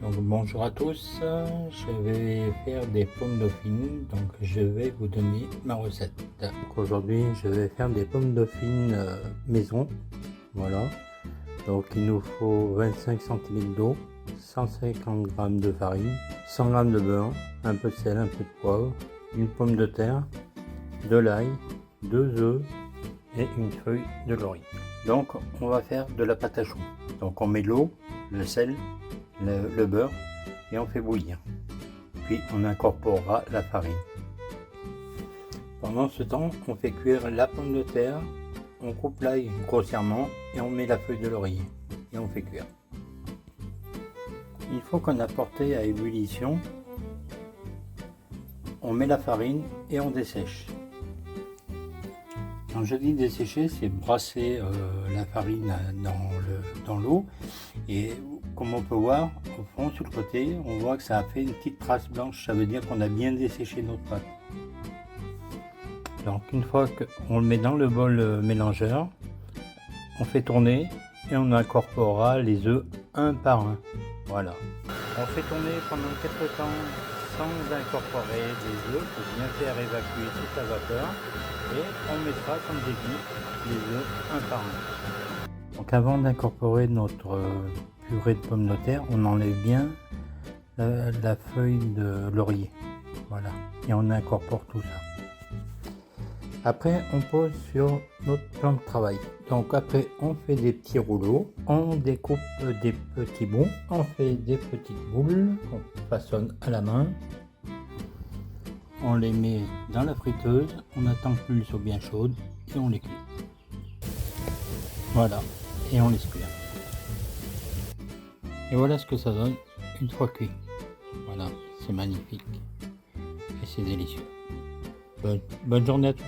Donc bonjour à tous, je vais faire des pommes dauphines, donc je vais vous donner ma recette. Donc aujourd'hui je vais faire des pommes dauphines maison, voilà. Donc il nous faut 25 centilitres d'eau, 150 g de farine, 100 g de beurre, un peu de sel, un peu de poivre, une pomme de terre, de l'ail, 2 œufs et une feuille de laurier. Donc on va faire de la pâte à choux. Donc on met l'eau, le sel, le beurre et on fait bouillir. Puis on incorporera la farine. Pendant ce temps, on fait cuire la pomme de terre, on coupe l'ail grossièrement et on met la feuille de laurier et on fait cuire. Une fois qu'on a porté à ébullition, on met la farine et on dessèche. Quand je dis dessécher, c'est brasser la farine dans l'eau et comme on peut voir au fond sur le côté, on voit que ça a fait une petite trace blanche, ça veut dire qu'on a bien desséché notre pâte. Donc une fois qu'on le met dans le bol mélangeur, on fait tourner et on incorporera les œufs un par un. Voilà. On fait tourner pendant quelques temps sans incorporer les œufs pour bien faire évacuer toute la vapeur et on mettra, comme j'ai dit, les œufs un par un. Donc avant d'incorporer notre purée de pommes de terre, on enlève bien la feuille de laurier, voilà, et on incorpore tout ça. Après on pose sur notre plan de travail. Donc après on fait des petits rouleaux, on découpe des petits bouts, on fait des petites boules qu'on façonne à la main. On les met dans la friteuse, on attend que l'huile soit bien chaude et on les cuit. Voilà, et on laisse cuire. Et voilà ce que ça donne une fois cuit. Voilà, c'est magnifique et c'est délicieux. Bonne journée à tous.